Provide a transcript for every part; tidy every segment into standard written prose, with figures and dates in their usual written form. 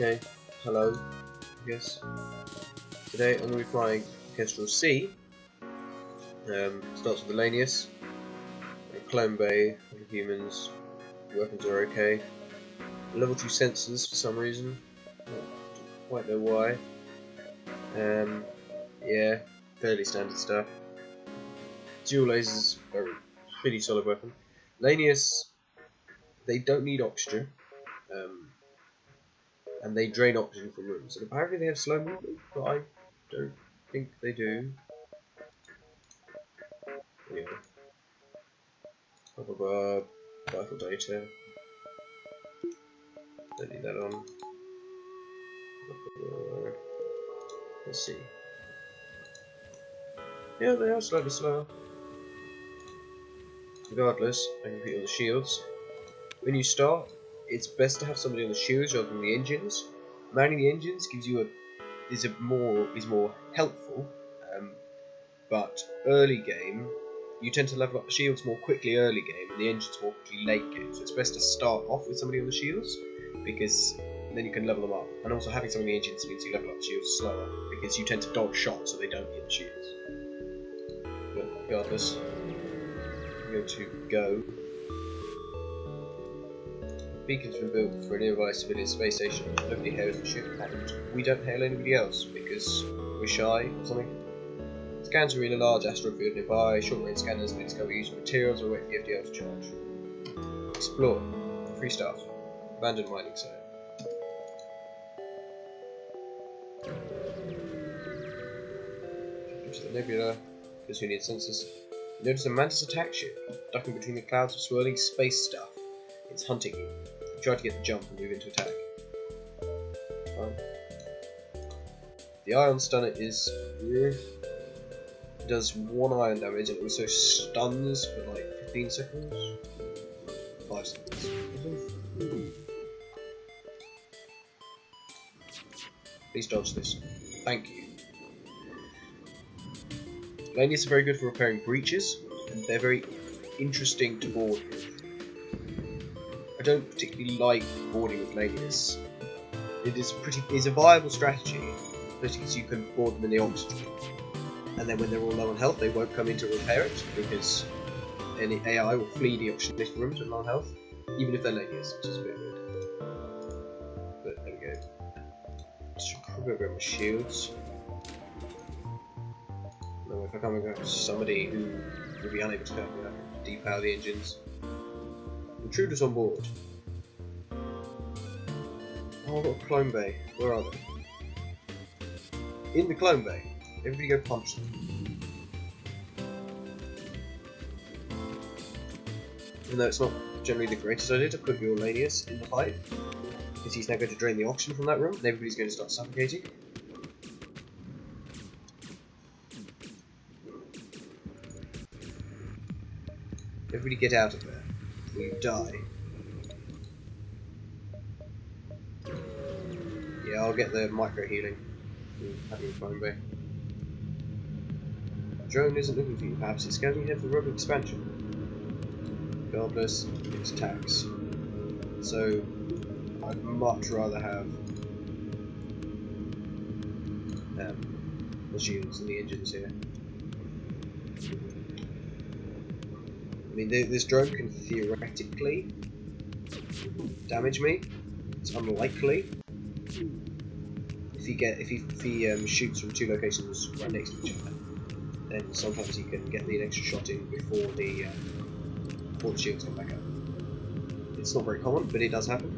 Okay, hello, I guess. Today I'm going to be flying Kestral C. Starts with the Lanius, Clone Bay, humans, weapons are okay. Level 2 sensors for some reason, don't quite know why. Yeah, fairly standard stuff. Dual lasers are a pretty solid weapon. Lanius, they don't need oxygen. And they drain oxygen from rooms. And apparently they have slow movement, but I don't think they do. Anyway. Blah blah blah. Vital data. Don't need that on. Let's see. Yeah, they are slightly slower. Regardless, I can put you on the shields. When you start, it's best to have somebody on the shields rather than the engines. Manning the engines gives you is more helpful, but early game you tend to level up the shields more quickly early game and the engines more quickly late game. So it's best to start off with somebody on the shields because then you can level them up. And also having some of the engines means you level up the shields slower because you tend to dodge shots so they don't hit the shields. But regardless, I'm going to go. Beacon's been built for a nearby civilian space station. Nobody hails the ship, and we don't hail anybody else because we're shy or something. Scans a really large asteroid field nearby. Short-range scanners need to cover using materials or wait for the FTL to charge. Explore. Free staff. Abandoned mining site. Into the nebula, because we need sensors. You notice a mantis attack ship ducking between the clouds of swirling space stuff. It's hunting you. Try to get the jump and move into attack. Fine. The ion stunner is does 1 ion damage and also stuns for like 15 seconds. 5 seconds. Please dodge this. Thank you. Lanius are very good for repairing breaches, and they're very interesting to board with. I don't particularly like boarding with Lanius. It is a viable strategy, especially because you can board them in the oxygen. And then when they're all low on health, they won't come in to repair it, because any AI will flee the oxygenated rooms with low on health, even if they're Lanius, which is a bit weird. But there we go. Just probably grab my shields. No, if I come across somebody who will be unable to help me, I can depower the engines. Intruders on board. Oh, I've got a clone bay. Where are they? In the clone bay. Everybody go punch them. Even though it's not generally the greatest idea to put your Lanius in the fight, because he's now going to drain the oxygen from that room and everybody's going to start suffocating. Everybody get out of there, or you die. Yeah, I'll get the micro healing. Having a phone bay. Drone isn't looking for you, perhaps it's scouting ahead for road expansion. Regardless, it attacks. So, I'd much rather have the shields and the engines here. I mean, this drone can theoretically damage me. It's unlikely. If he shoots from 2 locations right next to each other, then sometimes he can get the extra shot in before the shields come back up. It's not very common, but it does happen.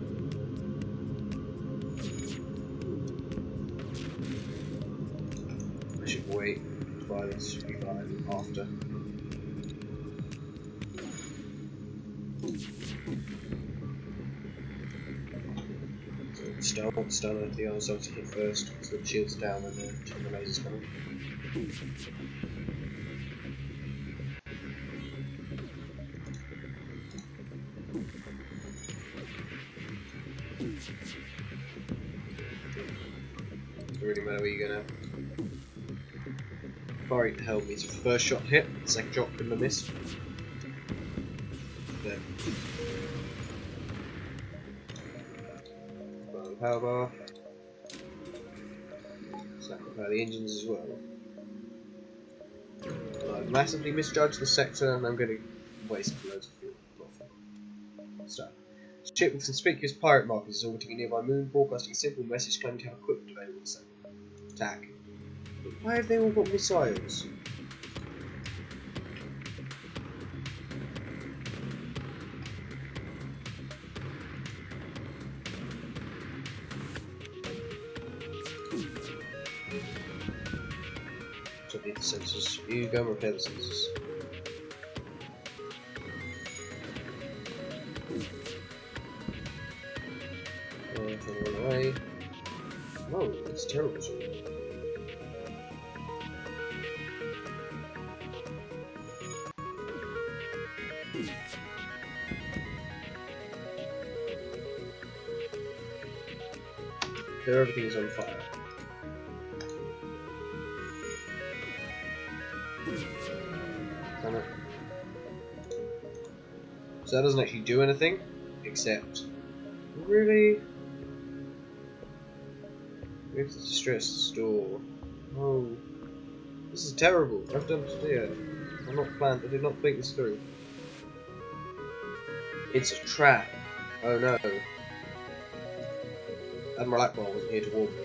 I should wait to buy this. Should be fine after. Stun the other side to hit first, so the shields are down and the lasers coming. Doesn't really matter where you're gonna fire it to help me. So first shot hit, second shot couldn't have missed. There. the power bar. So that can power the engines as well. And I've massively misjudged the sector, and I'm going to waste loads of fuel. So, ship with conspicuous pirate markers is orbiting a nearby moon, broadcasting a simple message claiming to have equipment available to attack. But why have they all got missiles? So I need the sensors. You go and repair the sensors. Run away. Oh, that's terrible. There, everything is on fire. Damn it. So that doesn't actually do anything, except... Really? We have to distress the store. Oh. This is terrible. I've done to do it. I'm not planned. I did not think this through. It's a trap. Oh no. Admiral Akbar wasn't here to warn me.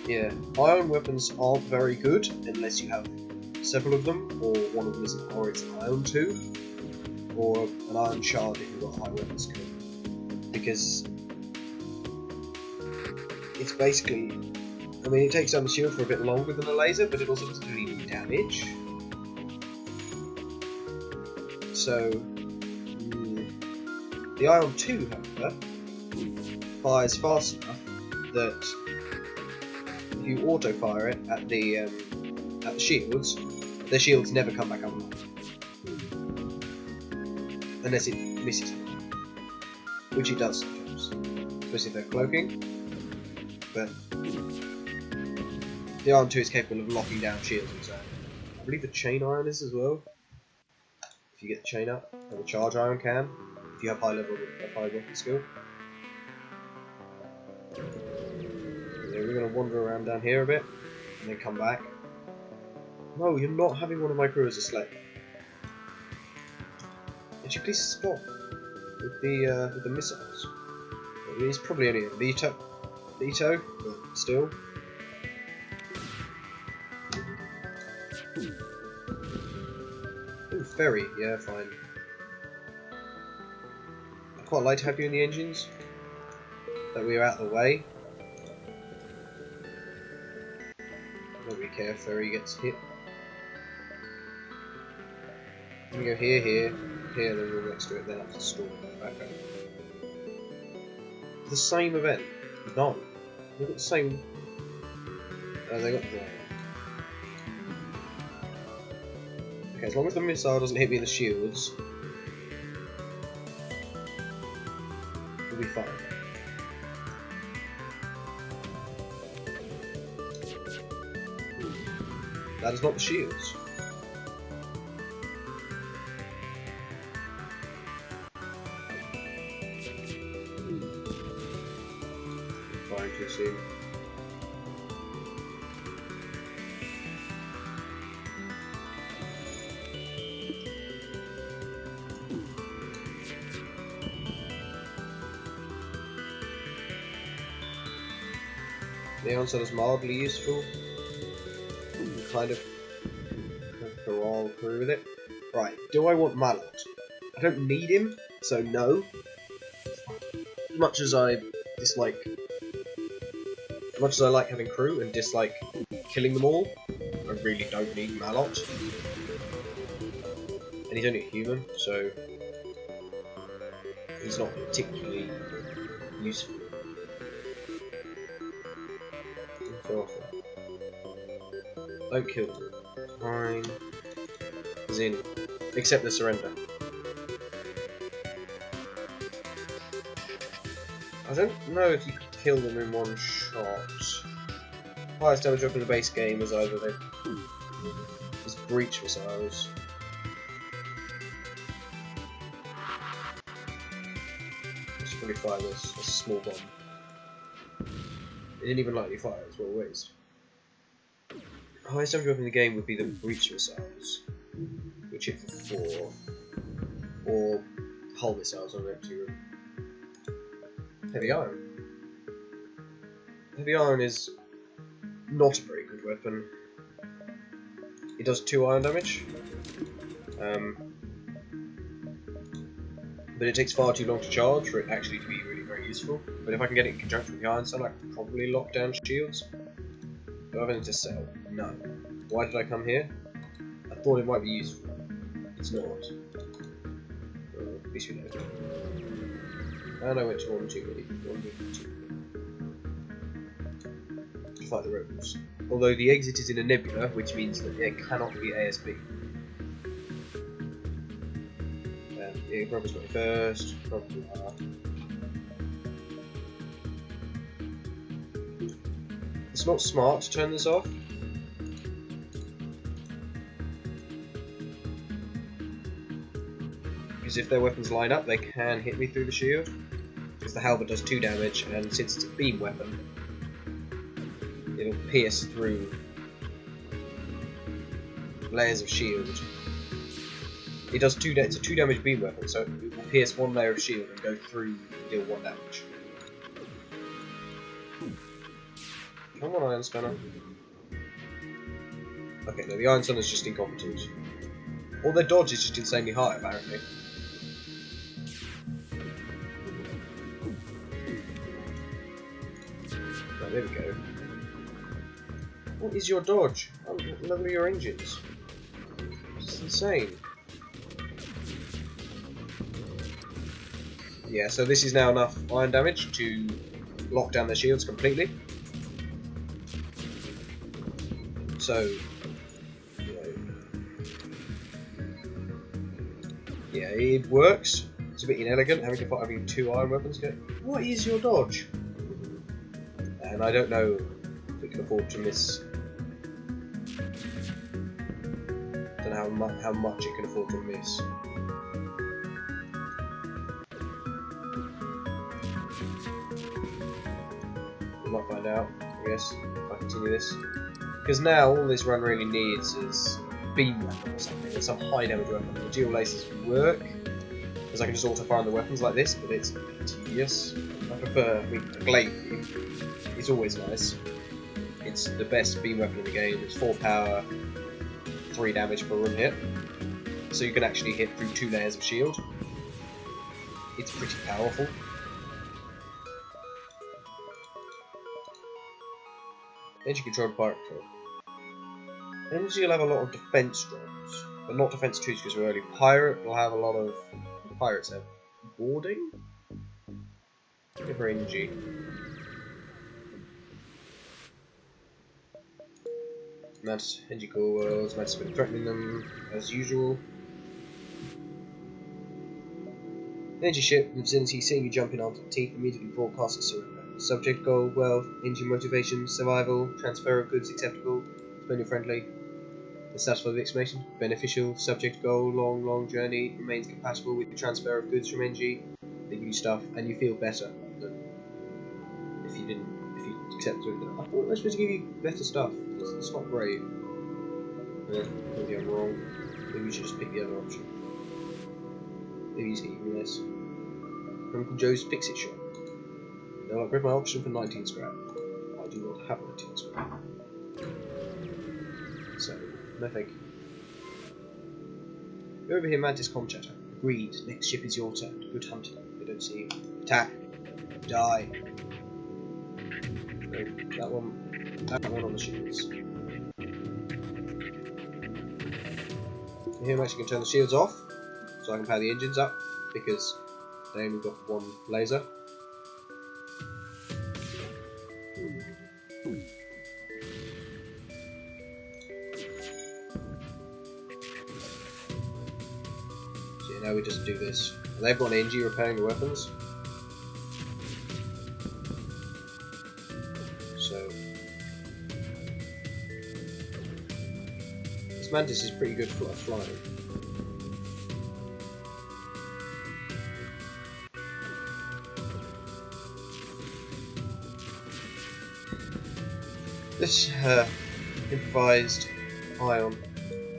Yeah, ion weapons aren't very good unless you have several of them, or one of them is it's an ion 2, or an ion shard if you've got a high weapon skill. Because it's basically, I mean, it takes down the shield for a bit longer than a laser, but it also doesn't do any damage. So, the ion 2, however, fires fast enough that if you auto-fire it at the shields, their shields never come back online. Unless it misses them. Which it does sometimes. Especially if they're cloaking. But the iron 2 is capable of locking down shields and so. I believe the chain iron is as well. If you get the chain up, and the charge iron can, if you have high weapon skill. We're going to wander around down here a bit, and then come back. No, you're not having one of my crew as a sled. Would you please stop with the missiles? It's probably only a veto, but still. Ooh, ferry, yeah, fine. I'd quite like to have you in the engines. That we are out of the way. Don't really care if ferry gets hit. We go here, here, here, then we'll next to it, then up to the store, back up. The same event? No. They've got the same... Oh, they got the... Okay, as long as the missile doesn't hit me in the shields, we'll be fine. That is not the shields. Firing too soon. The answer is mildly useful. Kind of corral through with it. Right, do I want Malot? I don't need him, so no. As much as I like having crew and dislike killing them all, I really don't need Malot. And he's only a human, so he's not particularly useful. Don't kill them. Fine. As in, accept the surrender. I don't know if you could kill them in one shot. Highest damage weapon in the base game is either is breach missiles. I should probably fire this. That's a small bomb. It didn't even lightly fire, it's well waste. Highest damage weapon in the game would be the breach missiles, which hit for 4. Or hull missiles on empty room. Heavy iron. Heavy iron is not a very good weapon. It does 2 iron damage, but it takes far too long to charge for it actually to be really very useful. But if I can get it in conjunction with the iron sun, I can probably lock down shields. Do I have anything to sell? No. Why did I come here? I thought it might be useful. It's not. Well, at least we know. And I went to 1 too many. 1 too many. To fight the rebels. Although the exit is in a nebula, which means that it cannot be ASB. Yeah, rebels got it first. Probably are. It's not smart to turn this off. Because if their weapons line up, they can hit me through the shield. Because the halberd does 2 damage, and since it's a beam weapon, it'll pierce through layers of shield. It does it's a 2 damage beam weapon, so it will pierce 1 layer of shield and go through and deal 1 damage. Come on, Iron Spanner. Okay, no, the Iron Sun is just incompetent. Or their dodge is just insanely high, apparently. Right, there we go. What is your dodge? What level are your engines? It's insane. Yeah, so this is now enough iron damage to lock down their shields completely. So, you know, yeah, it works. It's a bit inelegant having to fight having 2 iron weapons. What is your dodge? And I don't know if it can afford to miss. I don't know how much it can afford to miss. We might find out, I guess, if I continue this. Because now all this run really needs is beam weapon or something, or some high damage weapon. The dual laces work, because I can just auto fire on the weapons like this, but it's tedious. I prefer, a glaive is always nice. It's the best beam weapon in the game. It's 4 power, 3 damage per run hit, so you can actually hit through 2 layers of shield. It's pretty powerful. Energy controlled pirate control. Energy will have a lot of defense drops, but not defense 2s because we're early. Pirate will have a lot of pirates have boarding. Give her energy. That's energy cool worlds. Mantis has been threatening them as usual. Energy ship in vicinity, seeing you jumping onto the teeth, immediately broadcasts a surrender. Subject goal, wealth, engine motivation, survival, transfer of goods acceptable, spend friendly. The status for the exclamation, beneficial, subject goal, long journey, remains compatible with the transfer of goods from NG. They give you stuff, and you feel better than if you accept it. I thought they were supposed to give you better stuff. It's not great. Maybe I'm wrong. Maybe we should just pick the other option. Maybe he's getting less. Uncle Joe's Fix-It Shop. They'll upgrade my option for 19 scrap. I do not have 19 scrap. So, no thank you. You're over here, Mantis Comchatter. Agreed. Next ship is your turn. Good hunting. They don't see you. Attack. Die. No, that one on the shields. Here I'm actually going to turn the shields off, so I can power the engines up, because they only got 1 laser. So yeah, now we just do this. And they've got an NG repairing the weapons. This mantis is pretty good for flying. This improvised ion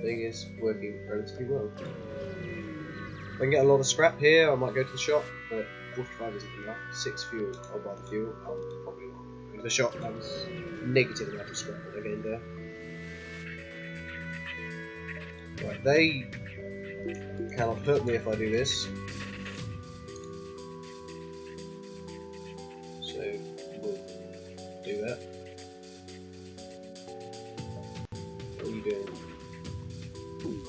thing is working relatively well. If I can get a lot of scrap here, I might go to the shop, but 45 isn't enough. 6 fuel, I'll buy the fuel. I'll probably not go to the shop. That was a negative amount of scrap that I gained there. Right, they cannot hurt me if I do this. So we'll do that. What are you doing?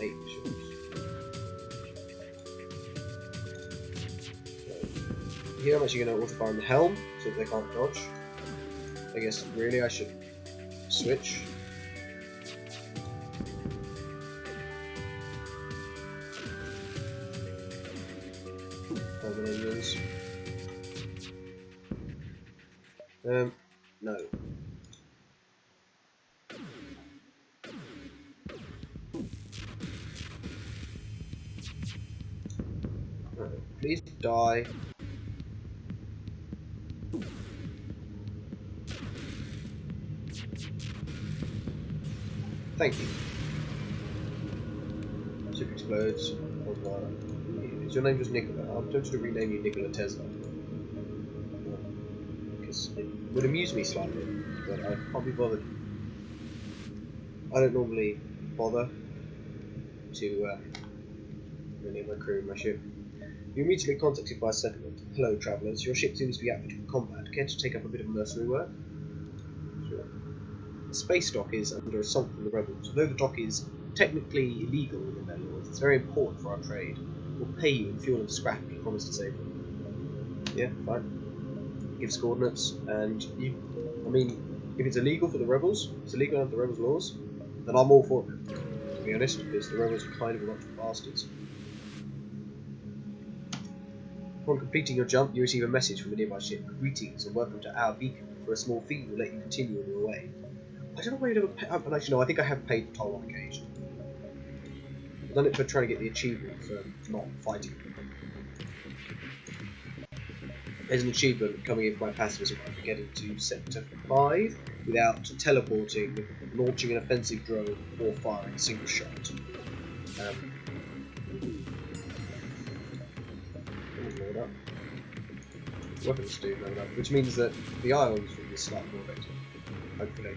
8 missions. So, here I'm actually going to auto fire on the helm so that they can't dodge. I guess really I should switch. Engines. No. Please die. Thank you. Ship explodes. Is your name just Nicola? I'm tempted to rename you Nikola Tesla. Because it would amuse me slightly, but I can't be bothered. I don't normally bother to rename my crew and my ship. You're immediately contacted by a settlement. Hello, travellers. Your ship seems to be outfitted for combat. Care to take up a bit of mercenary work? Sure. The space dock is under assault from the rebels. Although the dock is technically illegal within their laws, it's very important for our trade. We'll pay you in fuel and scrap if you promise to save them. Yeah, fine. Gives coordinates, and you. I mean, if it's illegal for the rebels, it's illegal under the rebels' laws, then I'm all for it. To be honest, because the rebels are kind of a bunch of bastards. Upon completing your jump, you receive a message from a nearby ship. Greetings and welcome to our beacon. For a small fee, we'll let you continue on your way. I don't know why you'd ever pay. Actually, no, I think I have paid the toll on occasion. I've done it for trying to get the achievement for not fighting. There's an achievement coming in for my pacifism for getting to Sector 5 without teleporting, launching an offensive drone, or firing a single shot. Load up. Weapons do load up, which means that the ions will be slightly more effective. Hopefully.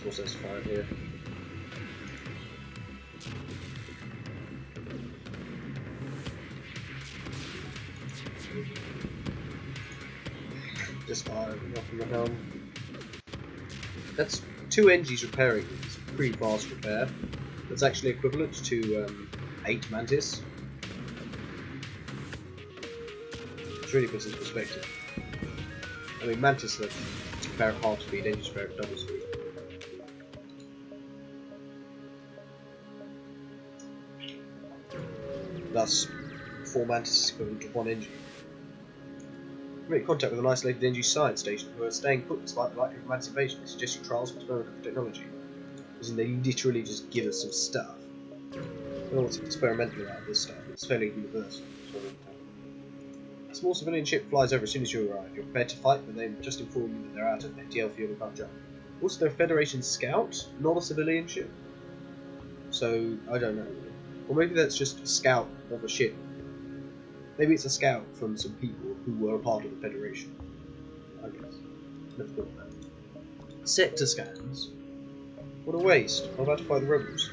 Let's also fire here. Just firing off from the helm. That's 2 NGs repairing these. Pretty fast repair. That's actually equivalent to 8 Mantis. Which really puts it in perspective. I mean, Mantis that repair at half speed, NGs repair at double speed. Thus, 4 Mantis is equivalent to 1 engine. Make contact with an isolated NG science station who are staying put despite the likelihood of Mantis invasion. They suggest you trials for experimental technology. As in, they literally just give us some stuff. I don't know what's experimental about this stuff, it's fairly universal. A small civilian ship flies over as soon as you arrive. You're prepared to fight, but they just inform you that they're out of FTL fuel and can't jump. Also, they're a Federation scout, not a civilian ship. So, I don't know. Or maybe that's just a scout of a ship. Maybe it's a scout from some people who were a part of the Federation. I guess. Never thought of that. Sector scans? What a waste. I'm about to fight the rebels.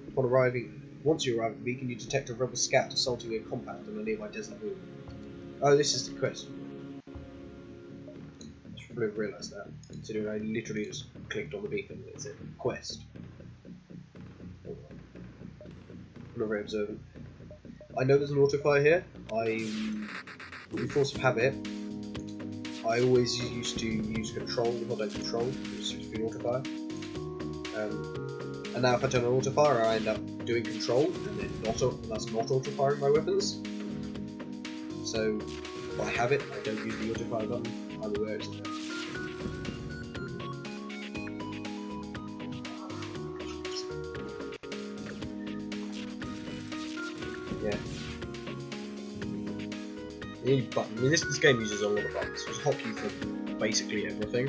Upon arriving, once you arrive at the beacon, you detect a rebel scout assaulting a compound on a nearby desert moon. Oh, this is the quest. I should probably have realised that, considering I literally just clicked on the beacon and it said quest. I'm not very observant. I know there's an autofire here. In force of habit, I always used to use control, not like control, just to be autofire. And now if I turn on autofire, I end up doing control, and then that's not autofiring my weapons. So by habit, I don't use the autofire button. I mean, where is it? Yeah. You need button. I mean, this game uses a lot of buttons. There's hotkey for basically everything.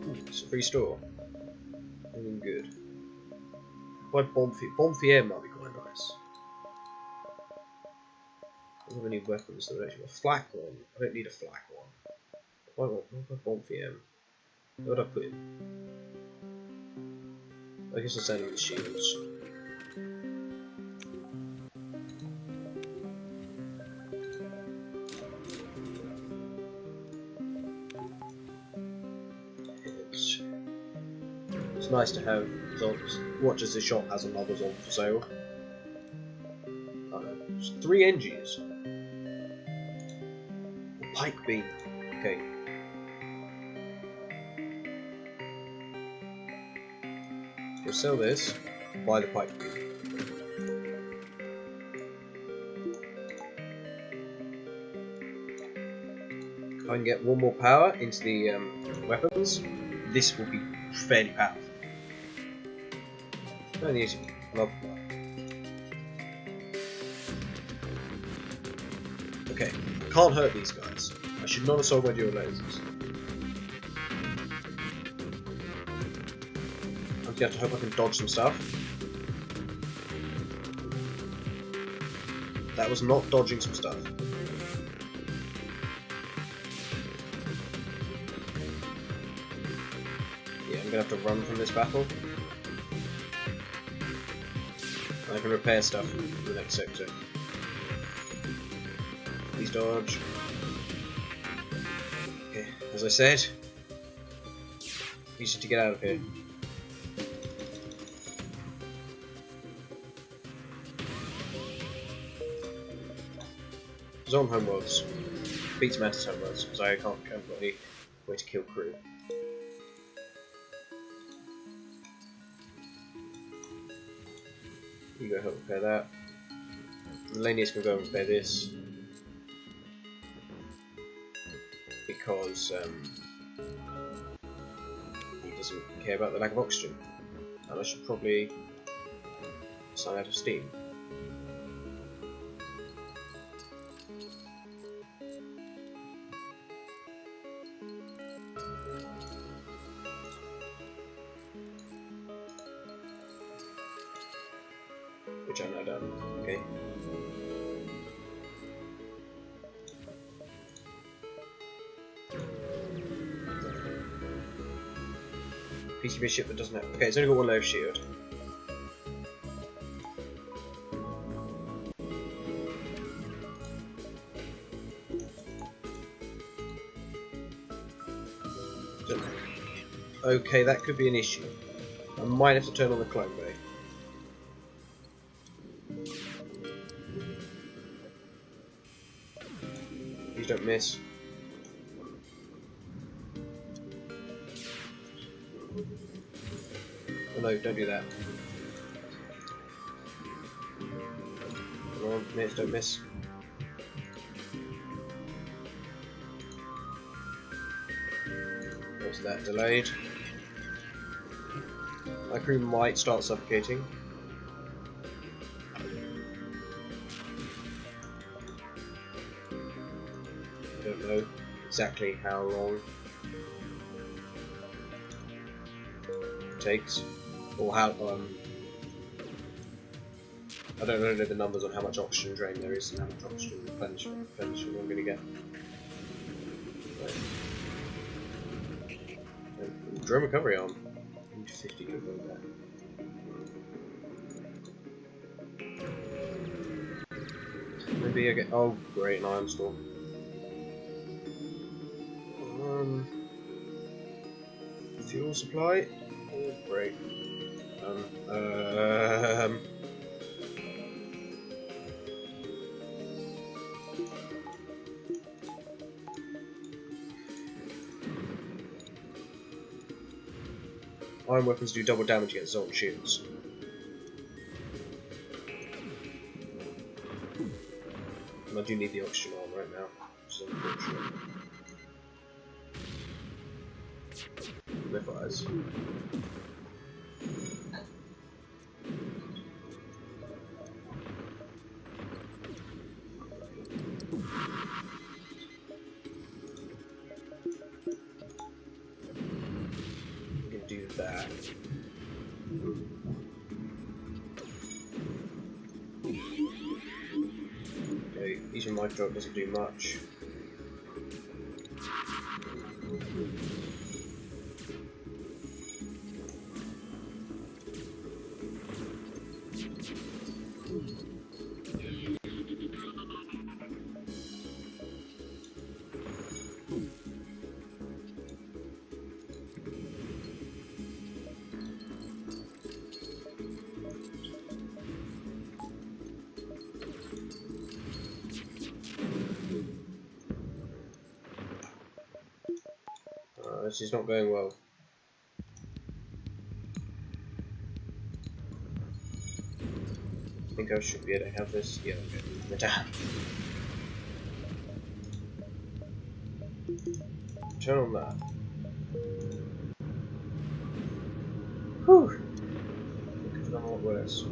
Ooh, it's a free store. Anything good? Why Bomb might be quite nice. I don't have any weapons that are actually a flak one. I don't need a flak one. Why Bomb VM? What would I put in? I guess I'll send him the shields. It's nice to have watches the shop has another on for sale. I don't know. There's 3 NGs. Pike beam. Okay. We'll sell this, buy the pike beam. If I can get 1 more power into the weapons, this will be fairly powerful. Okay, can't hurt these guys. I should not assault my dual lasers. I'm gonna have to hope I can dodge some stuff. That was not dodging some stuff. Yeah, I'm gonna have to run from this battle. I can repair stuff in the next sector. Please dodge. Okay, as I said, easy to get out of here. Zone homeworlds. Beats Mantis homeworlds, because I can't have any way to kill crew. You go help repair that. Lanius can go and repair this. Because he doesn't care about the lack of oxygen. And I should probably sign out of steam. Which I've now done. Okay. PCB ship that doesn't have. Okay, it's only got 1 layer of shield. Okay, that could be an issue. I might have to turn on the clone bay. Please don't miss. Oh no, don't do that. Come on, miss, don't miss. Was that delayed? My crew might start suffocating. I don't know exactly how long it takes, or how I don't know the numbers on how much oxygen drain there is and how much oxygen replenishment I'm going to get. Drone recovery arm. 50 good on that. Maybe I get. Oh, great, an iron storm. Fuel supply. Oh, great. Iron weapons do double damage against Zoltan shields. And I do need the oxygen on right now, which is unfortunate. No fires. We can do that. Okay, using my truck doesn't do much. This is not going well. I think I should be able to have this. Yeah, okay. The down. Turn on that. Whew. It could have gone a lot worse.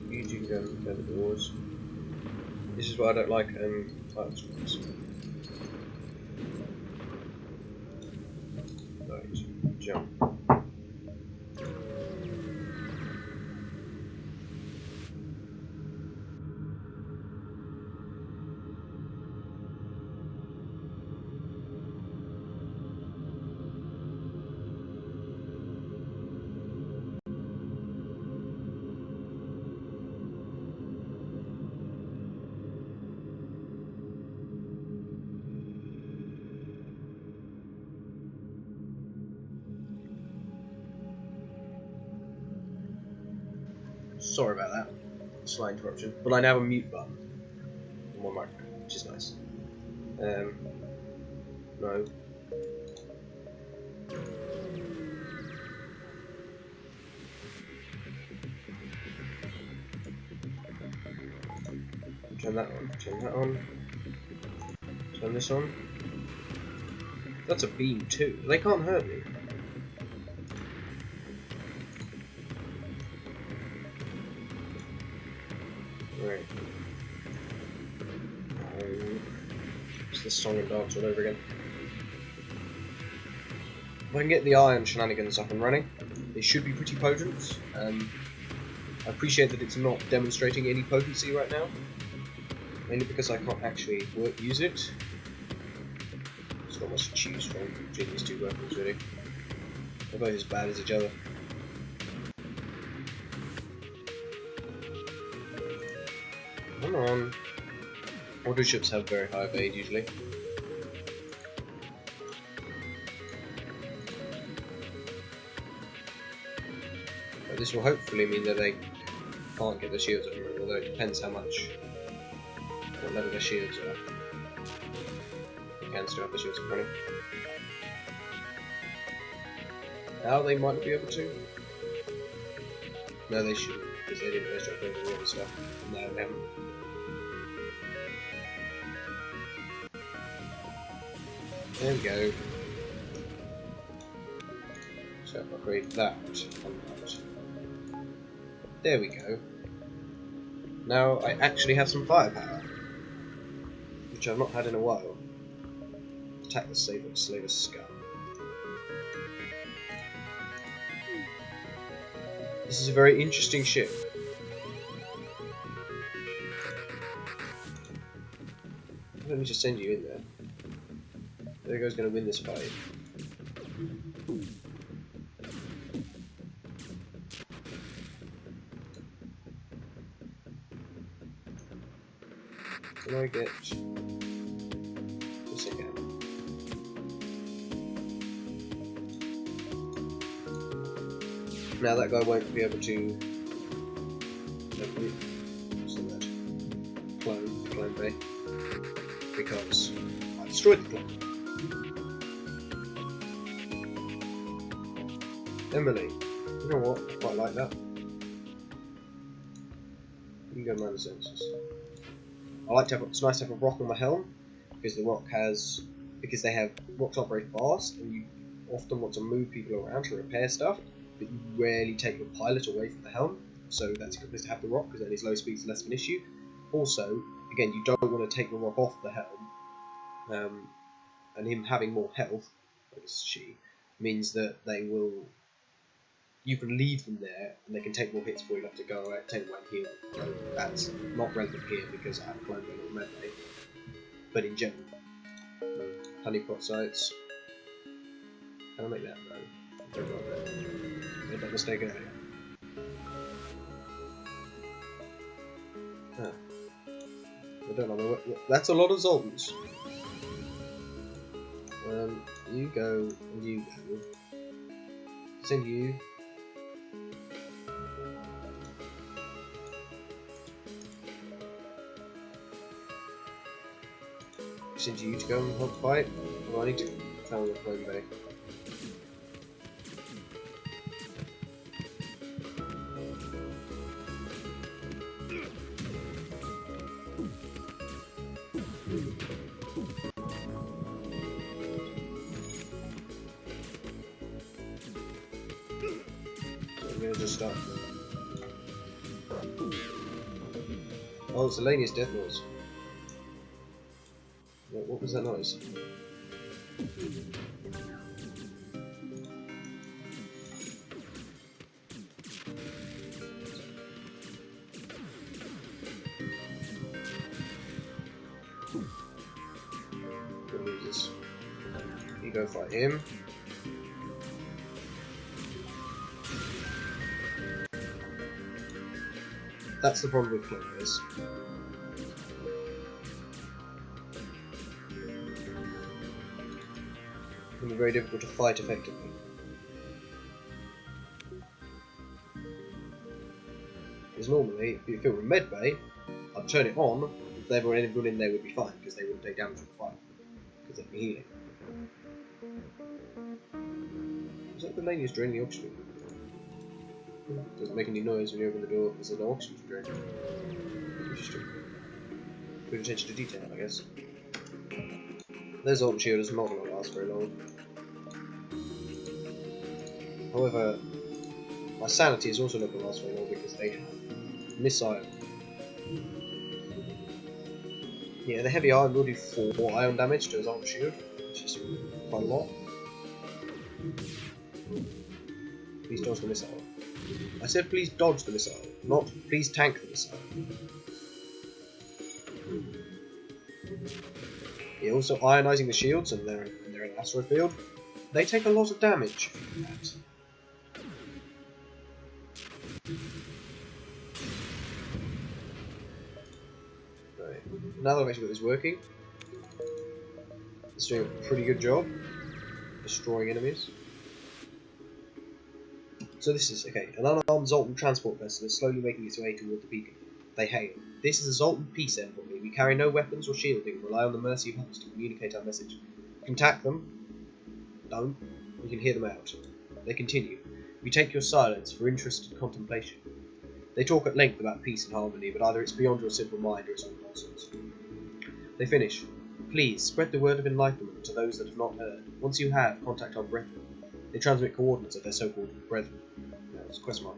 You can go and open the doors. This is what I don't like fire screens. Right, jump. Sorry about that. Slight interruption. But I now have a mute button on my microphone, which is nice. No. Turn that on. Turn that on. Turn this on. That's a beam too. They can't hurt me. Right. It's this song and dance all over again. If I can get the iron shenanigans up and running, they should be pretty potent. I appreciate that it's not demonstrating any potency right now, mainly because I can't actually use it. There's not much to choose from between these two weapons, really. They're both as bad as each other. Come on. Auto ships have very high evade usually. But this will hopefully mean that they can't get their shields up, although it depends how much, what level their shields are. They can still have the shields up running. Now they might not be able to. No, they shouldn't, because they didn't finish up all the other stuff. No, they haven't. There we go. So if I create that and that. There we go. Now I actually have some firepower, which I've not had in a while. Attack the slaver's scum. This is a very interesting ship. Let me just send you in there. There goes going to win this fight. Can I get this again? Now that guy won't be able to what's the word? Clone bay, because I destroyed the clone. Emily, you know what? I quite like that. You can go around the sensors. I like to have. It's nice to have a rock on my helm because the rock has rocks operate fast, and you often want to move people around to repair stuff, but you rarely take your pilot away from the helm. So that's a good place to have the rock because then his low speed is less of an issue. Also, again, you don't want to take the rock off the helm, and him having more health, or she, means that you can leave them there and they can take more hits before you have to go away, take them away and heal. So that's not relevant here because I have climbed on medbay. But in general, honeypot sites. Can I make that? No. Don't go there. Made that mistake earlier. Ah. I don't know. That's a lot of Zoltans. You go and you go. Send you. Send you to go and help fight. Well, I need to found the home bay. I'm gonna just start. Oh, it's the Lanius death noise. What was that noise? Remove this. You go fight him. That's the problem with clovers. It can be very difficult to fight effectively. Because normally, if it were medbay, I'd turn it on. If there were anyone in there, would be fine because they wouldn't take damage from the fight because they'd be healing. Is that the lady who's draining the oxygen? Doesn't make any noise when you open the door because there's no oxygen to drain. Interesting. Good attention to detail, I guess. Their Zoltan shield is not going to last very long. However, my sanity is also not going to last very long because they have missile. Yeah, the heavy iron will do 4 iron damage to his Zoltan shield, which is quite a lot. Please dodge the missile. I said please dodge the missile, not please tank the missile. Yeah, also ionizing the shields, and they're in an asteroid field. They take a lot of damage from that. Right. Now that I've actually got this working, it's doing a pretty good job destroying enemies. So this is, okay, an unarmed Zoltan transport vessel is slowly making its way toward the beacon. They hail. This is a Zoltan peace envoy. We carry no weapons or shielding, rely on the mercy of others to communicate our message. You can attack them. Don't. You can hear them out. They continue. We take your silence for interested contemplation. They talk at length about peace and harmony, but either it's beyond your simple mind or it's all nonsense. They finish. Please, spread the word of enlightenment to those that have not heard. Once you have, contact our brethren. They transmit coordinates of their so-called brethren. No, it's a question mark.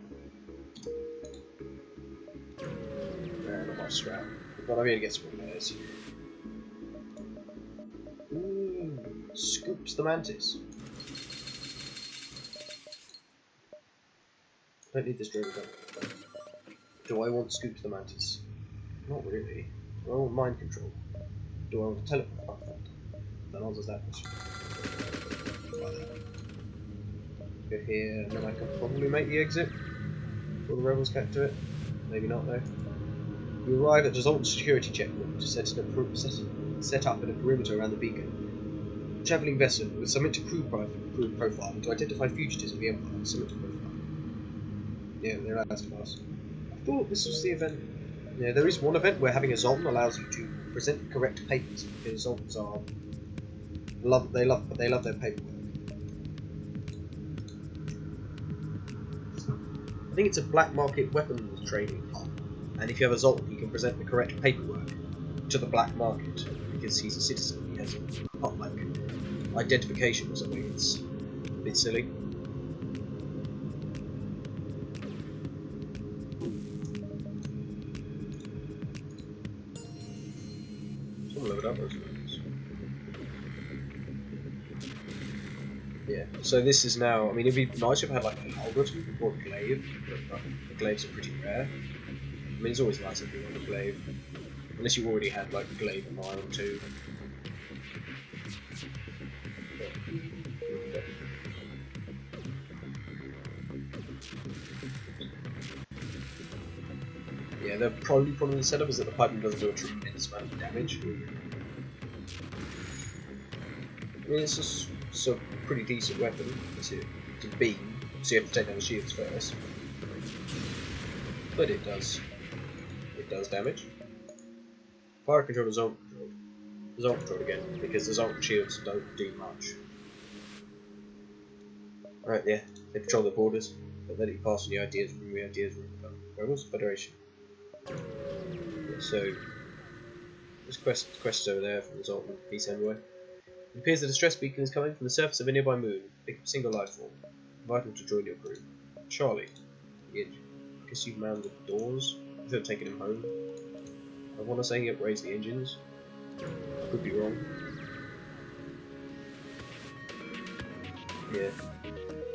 Not much scrap. But I'm going to get some repairs. Ooh, scoops the mantis. Don't need this drill gun. Do I want scoops the mantis? Not really. Do I want mind control? Do I want to teleport? Oh, that answers that question. Like that. Go here, and then I can probably make the exit before the rebels get to it. Maybe not though. You arrive at a Zoltan security checkpoint, which is set up in a perimeter around the beacon. A travelling vessel will submit to crew profile to identify fugitives of the Empire. Submit to profile. Yeah, they're allowed to pass. I thought this was the event. Yeah, there is one event where having a Zoltan allows you to present the correct papers because Zoltans are they love their paperwork. I think it's a black market weapons trading hub. And if you have a Zoltan, he can present the correct paperwork to the black market because he's a citizen. He has not like identification or something. It's a bit silly. Someone load up those ones. Yeah. So this is now. I mean, it'd be nice if I had like an algorithm or a glaive, but the glaives are pretty rare. I mean, it's always nice if you want a glaive, unless you already had like a glaive in Iron 2. Yeah, the probably problem with the setup is that the piping doesn't do a tremendous amount of damage. I mean, it's a pretty decent weapon. It's a beam, so you have to take down the shields first. But it does damage. Fire control is zone control. Zone control again, because the zone shields don't do much. Right, yeah, they patrol the borders, but let it pass on the ideas room, the ideas room. Where was the Federation? Yeah, so this quest over there from the Zoltan, peace anyway. It appears that a distress beacon is coming from the surface of a nearby moon. Pick up a single life form. Invite him to join your crew. Charlie. I guess you've manned the doors. I should have taken him home. I want to say he upgrades the engines. I could be wrong. Yeah.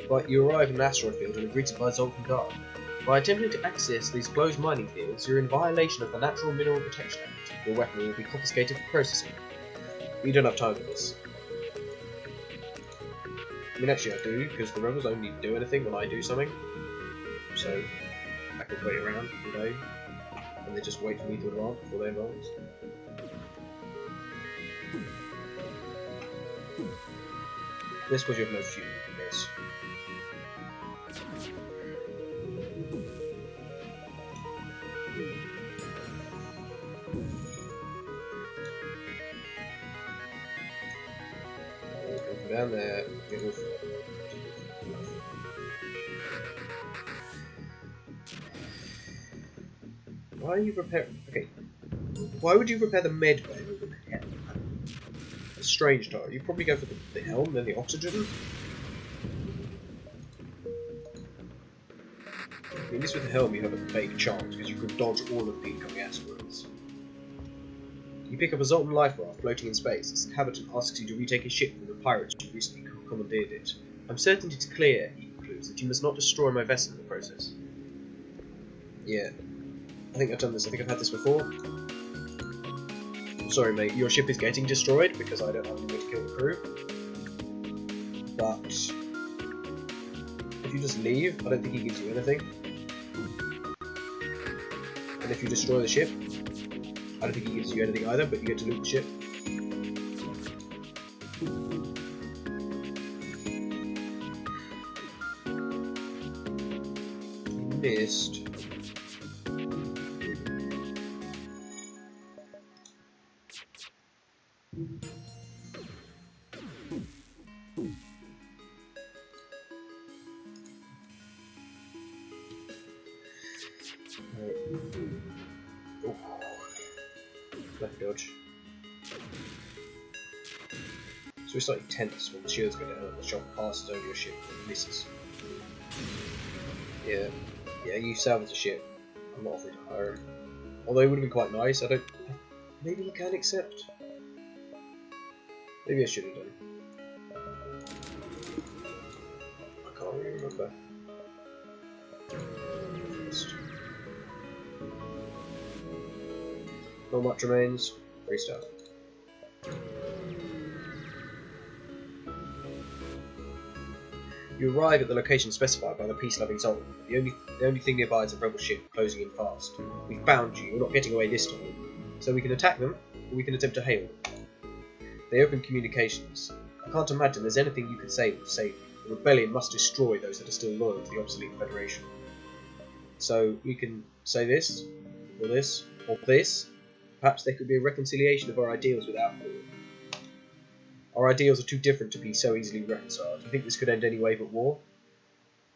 But you arrive in an asteroid field and are greeted by a Zoltan guard. By attempting to access these closed mining fields, you're in violation of the Natural Mineral Protection Act. Your weapon will be confiscated for processing. We don't have time for this. I mean, actually I do, because the rebels only do anything when I do something. So, I could wait around all day, and they just wait for me to advance before they advance. This because you have no fuel in this. Come down there, get off. Why are you preparing? Okay. Why would you prepare the med bay over the helm? A strange start. You probably go for the helm, then the oxygen. I mean, this with the helm you have a fake chance because you could dodge all of the incoming asteroids. You pick up a Zoltan life raft floating in space. Its inhabitant asks you to retake his ship from the pirates who recently commandeered it. I'm certain it's clear, he concludes, that you must not destroy my vessel in the process. Yeah. I think I've done this. I think I've had this before. Sorry, mate, your ship is getting destroyed because I don't have any way to kill the crew. But if you just leave, I don't think he gives you anything. And if you destroy the ship, I don't think he gives you anything either, but you get to loot the ship. You missed. Oh. Left dodge. So it's slightly tense when the shields go down and the shot passes over your ship and misses. Yeah. Yeah, you salvage the ship. I'm not offering to hire him. Although it would have been quite nice, I don't... Maybe you can accept? Maybe I should have done. I can't really remember. Not much remains. Free stuff. You arrive at the location specified by the peace-loving Zoltan. The only thing nearby is a rebel ship closing in fast. We've found you. You're not getting away this time. So we can attack them, or we can attempt to hail them. They open communications. I can't imagine there's anything you can say to save you. The rebellion must destroy those that are still loyal to the obsolete Federation. So we can say this, or this, or this. Perhaps there could be a reconciliation of our ideals without war. Our ideals are too different to be so easily reconciled. You think this could end any way but war?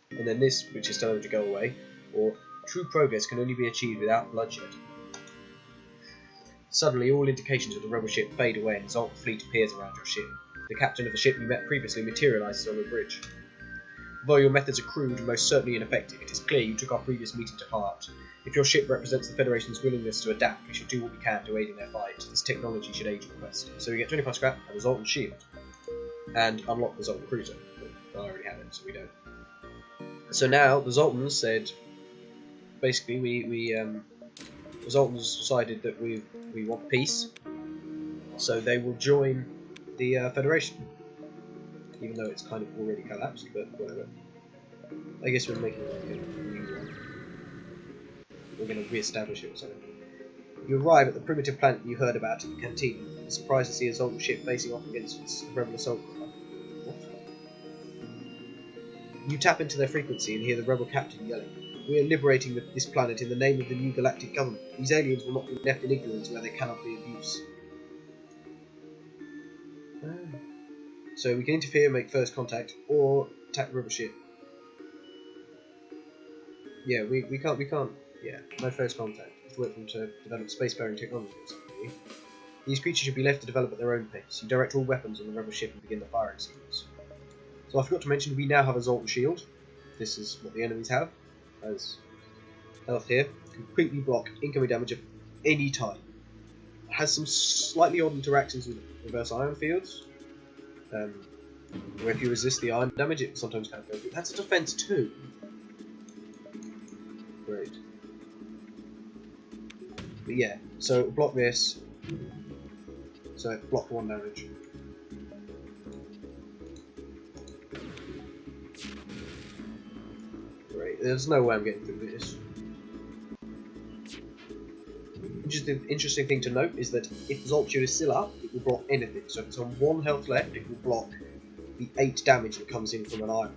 And then this, which is telling them to go away. Or True progress can only be achieved without bloodshed. Suddenly, all indications of the rebel ship fade away and the Zoltan fleet appears around your ship. The captain of the ship you met previously materialises on the bridge. Though your methods are crude and most certainly ineffective, it is clear you took our previous meeting to heart. If your ship represents the Federation's willingness to adapt, we should do what we can to aid in their fight. This technology should aid your quest. So we get 25 scrap and the Zoltan shield. And unlock the Zoltan cruiser. But I already have it, so we don't. So now, the Zoltans said... Basically, the Zoltans decided that we want peace. So they will join the Federation. Even though it's kind of already collapsed, but whatever. I guess we're making like a new one. We're going to re-establish it or something. You arrive at the primitive planet you heard about in the canteen. You're surprised to see a Zoltan ship facing off against its rebel assault craft. What? You tap into their frequency and hear the rebel captain yelling, "We are liberating this planet in the name of the new galactic government. These aliens will not be left in ignorance where they cannot be of use." So we can interfere, make first contact, or attack the rebel ship. Yeah, we can't. Yeah, no first contact. Let's wait for them to develop spacefaring technology or something. These creatures should be left to develop at their own pace. You direct all weapons on the rebel ship and begin the firing sequence. So I forgot to mention we now have a Zoltan shield. This is what the enemies have. As health here, completely block incoming damage of any type. It has some slightly odd interactions with reverse ion fields. Where if you resist the iron damage, it sometimes kind of goes through. That's a defense too. Great. But yeah, so block this. So it blocked 1 damage. Great. There's no way I'm getting through this. Interesting thing to note is that if the Zoltan shield is still up, it will block anything. So if it's on 1 health left, it will block the 8 damage that comes in from an iron.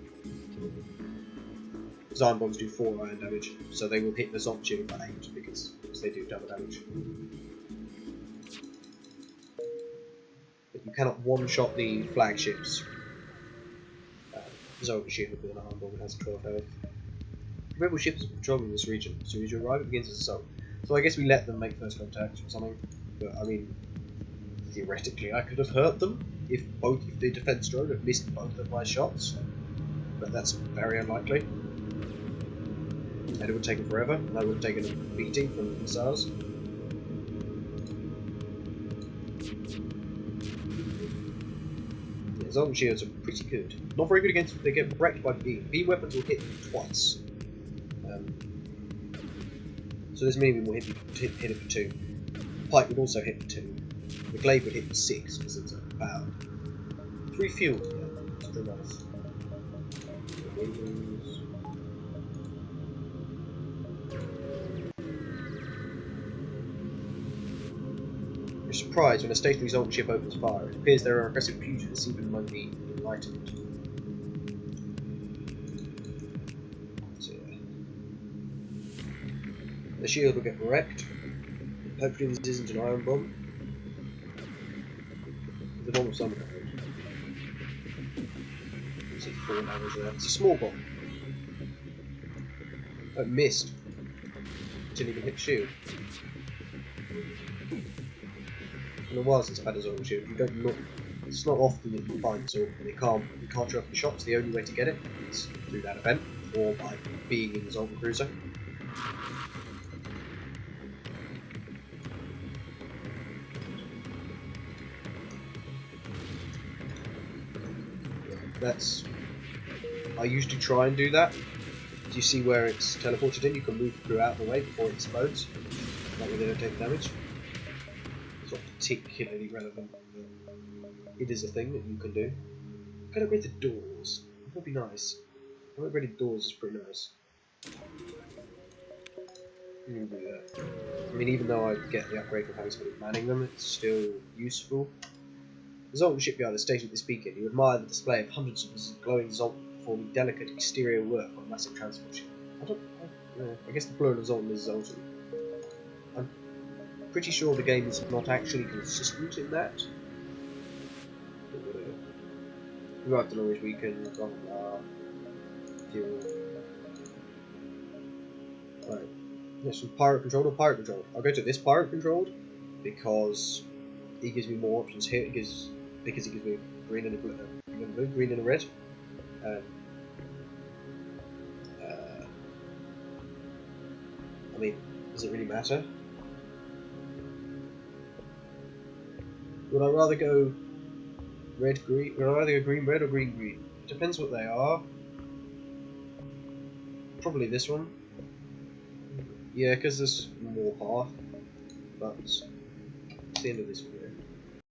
Because iron bombs do 4 iron damage, so they will hit the Zoltan shield for 8 because they do double damage. But you cannot one-shot the flagships. The Zoltan shield with an iron bomb that has 12 health. The rebel ship is patrolling this region, so as you arrive it begins its assault. So I guess we let them make first contact or something. But I mean, theoretically I could have hurt them if the defense drone had missed both of my shots. But that's very unlikely. And it would take them forever, and I would have taken a beating from the missiles. Yeah, Zoltan shields are pretty good. Not very good against, they get wrecked by beam. Beam weapons will hit them twice. So this meaning will hit it for 2. Pike would also hit for 2. The glaive would hit for 6 because it's a power. 3 fuel, yeah, that's pretty nice. You're surprised when a stationary Zoltan ship opens fire. It appears there are aggressive pugilists even among the enlightened. So, the shield will get wrecked. Hopefully this isn't an iron bomb. The bomb of some kind. It's 4 damage there. It's a small bomb. Oh, it missed. Didn't even hit the shield. It's been a while since I've had a Zoltan shield. You don't look. It's not often that you find Zoltan. You can't drop the shots. The only way to get it is through that event or by being in the Zoltan cruiser. That's. I usually try and do that. Do you see where it's teleported in? You can move through out of the way before it explodes. That way they don't take damage. It's not particularly relevant, but it is a thing that you can do. I'm gonna upgrade the doors. That would be nice. Upgrading doors is pretty nice. I'm gonna do that. I mean, even though I get the upgrade from having somebody manning them, it's still useful. The Zoltan shipyard is stationed at this beacon. You admire the display of hundreds of glowing Zoltan performing delicate exterior work on a massive transport ship. I guess the plural of Zoltan is Zoltan. I'm pretty sure the game is not actually consistent in that. But whatever. We arrived along which we can blah blah blah. Fuel. Right. There's some pirate controlled or pirate controlled. I'll go to this pirate controlled because it gives me more options here. Because it gives me green and a blue, green and a red. Um, I mean, does it really matter? Would I rather go red green? Would I rather go green red or green green? Depends what they are. Probably this one. Yeah, because there's more path. But it's the end of this video.